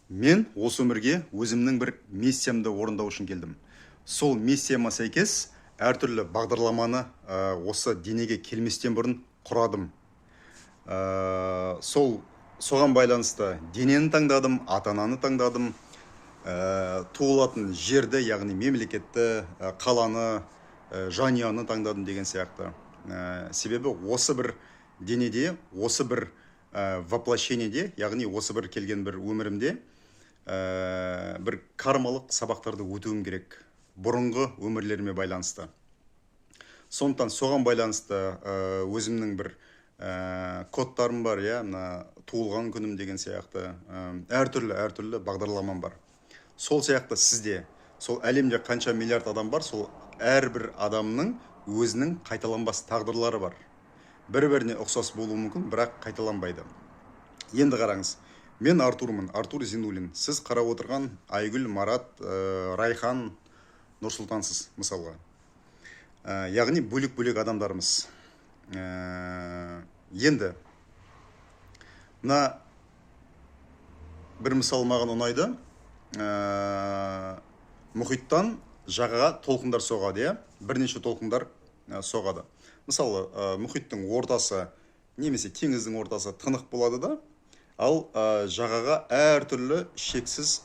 Мен осы өмірге өзімнің бір миссиямды орындау үшін келдім. Сол миссияма сәйкес әртүрлі бағдарламаны осы денеге келместен бұрын құрадым. Соған байланысты денені таңдадым, ата-ананы таңдадым, туылатын жерді, яғни мемлекетті, қаланы, жанұяны таңдадым деген сияқты. Себебі осы бір денеде, осы бір воплощениеде, яғни осы бір келген бір өмірімде бір кармалық сабақтарды өтуім керек, бұрынғы өмірлеріме байланысты. Сондықтан соған байланысты өзімнің бір кодтарым бар, мына туылған күнім деген сияқты әртүрлі бағдарламам бар. Сол сияқты сізде, сол әлемде қанша миллиард адам бар, сол әрбір адамның өзінің қайталанбас тағдырлары бар. Бір-біріне ұқсас болуы мүмкін, бірақ қайталанбайды. Енді қараңыз, мен Артурмын, Артур Зинулин. Сіз қарап отырған Айгүл, Марат, Райхан, Нұрсұлтансыз, мысалға. Яғни бөлек-бөлек адамдарымыз. Енді мына бір мысал маған ұнайды. Мұхиттан жағаға толқындар соғады, бірнеше толқындар соғады. Мысалы, мұхиттың ортасы немесе теңіздің ортасы тынық болады да, ал жағаға әртүрлі шексіз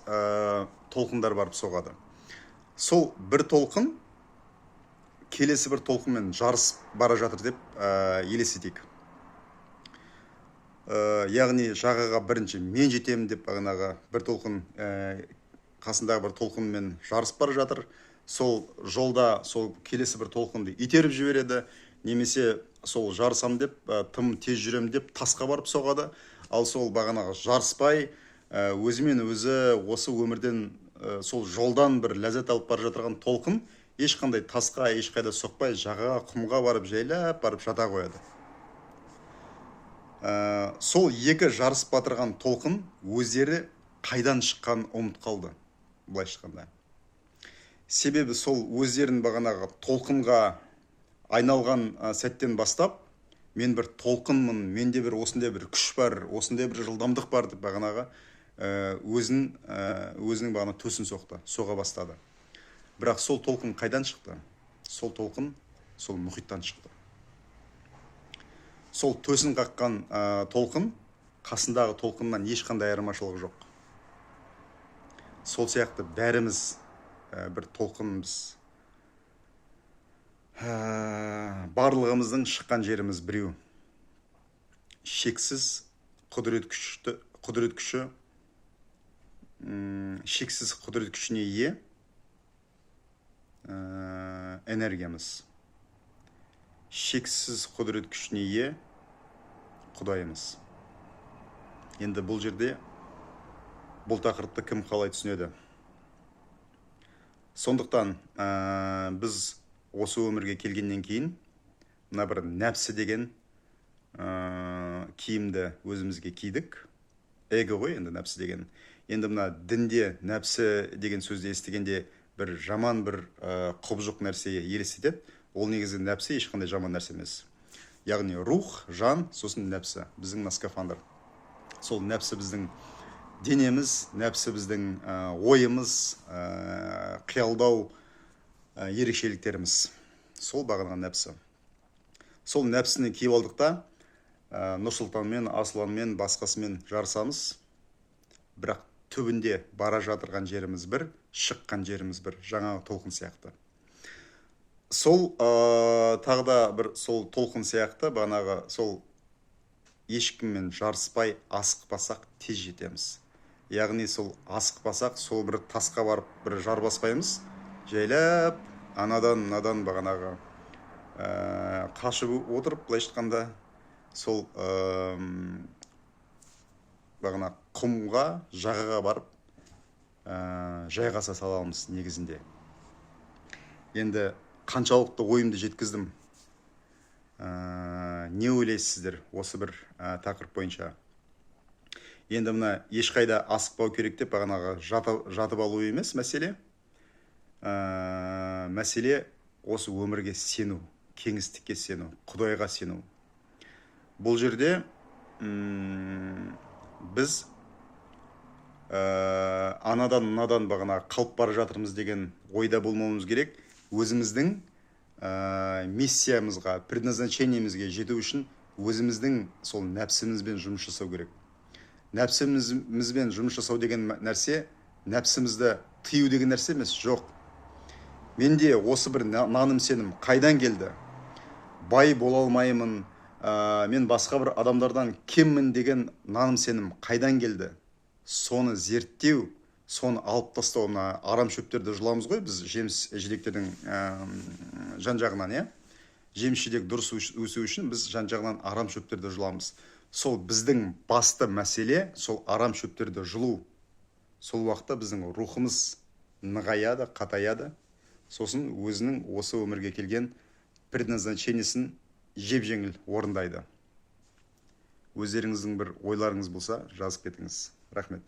толқындар барып соғады. Сол бір толқын келесі бір толқынмен жарыс бара жатыр деп елестетейік. Яғни жағаға бірінші мен жетемін деп бағанағы бір толқын қасындағы бір толқынмен жарысып бара жатыр. Сол жолда сол келесі бір толқынды итеріп жібереді, немесе сол жарысам деп тым тез жүрем деп тасқа барып соғады. Ал сол бағанағы жарыспай өзімен өзі осы өмірден сол жолдан бір ләззат алып бара жатырған толқын ешқандай тасқа, ешқайда соқпай, жағаға, құмға барып жайлап барып жата қояды. Сол екі жарыс батырған толқын өздері қайдан шыққан ұмыт қалды, былай шыққанда. Себебі сол өздерін бағанағы толқынға айналған сәттен бастап, мен бір толқынмын, менде бір осындай бір күш бар, осындай бір жылдамдық бар деп бағанағы өзінің бағана төсін соға бастады. Бірақ сол толқын қайдан шықты? Сол толқын сол мұхиттан шықты. Сол төсін қаққан толқын қасындағы толқыннан ешқандай айырмашылығы жоқ. Сол сияқты бәріміз бір толқынымыз. Барлығымыздың шыққан жеріміз біреу. Шексіз құдірет күші, шексіз құдірет күшіне ие энергиямыз. Шексіз құдірет күшіне ие Құдайымыз. Енді бұл жерде бұл тақырыпты кім қалай түсінеді? Сондықтан біз осы өмірге келгеннен кейін мына бір нәпсі деген киімді өзімізге кидік. Эго ғой енді нәпсі деген. Енді мына дінде нәпсі деген сөзді естігенде бір жаман бір құбыжық нәрсеге елестетеді. Ол негізі нәпсі ешқандай жаман нәрсе емес. Яғни рух, жан, сосын нәпсі, біздің скафандр. Сол нәпсі біздің денеміз, нәпсі біздің ойымыз, қиялдау ерекшеліктеріміз. Сол бағанған нәпсі. Сол нәпсіні киіп алдықта Нұрсұлтанмен, Асланмен, басқасымен жарысамыз. Бірақ түбінде бара жатырған жеріміз бір, шыққан жеріміз бір, жаңа толқын сияқты. Сол тағда бір сол толқын сияқты бағанағы сол ешкіммен жарыспай асықпасақ тез жетеміз. Яғни сол асықпасақ сол бір тасқа барып бір жарбаспаймыз, жайлап анадан бағанағы қашып отырып, былай шыққанда сол бағана құмға, жағаға барып жайғаса саламыз негізінде. Енді қаншалықты ойымды жеткіздім? Не ойлайсыздар осы бір тақырып бойынша? Енді мына ешқайда асықпау керек деп бағанағы жатып алу емес мәселе. Мәселе осы өмірге сену, кеңістікке сену, Құдайға сену. Бұл жерде біз анадан мынадан бағана қалып бара жатырмыз деген ойда болмауымыз керек. Өзіміздің миссиямызға, предназначениемізге жету үшін өзіміздің сол нәпсімізбен жұмыс жасау керек. Нәпсімізбен жұмыс жасау деген нәрсе, нәпсімізді тыю деген нәрсе емес, жоқ. Менде осы бір наным сенім қайдан келді? Бай бола алмаймын, мен басқа бір адамдардан кеммін деген наным сенім қайдан келді? Соны зерттеу, соны алып тастау. Мына арам шөптерді жұламыз ғой біз, жеміс жидектердің жан жағынан, иә? Жеміс жидек дұрыс өсу үшін біз жан жағынан арам шөптерді жұламыз. Сол біздің басты мәселе, сол арам шөптерді жұлу. Сол уақытта біздің рухымыз нығаяды, қатаяды. Сосын өзінің осы өмірге келген предназначениесін жеп-жеңіл орындайды. Өздеріңіздің бір ойларыңыз болса жазып кетіңіз. Рахмет.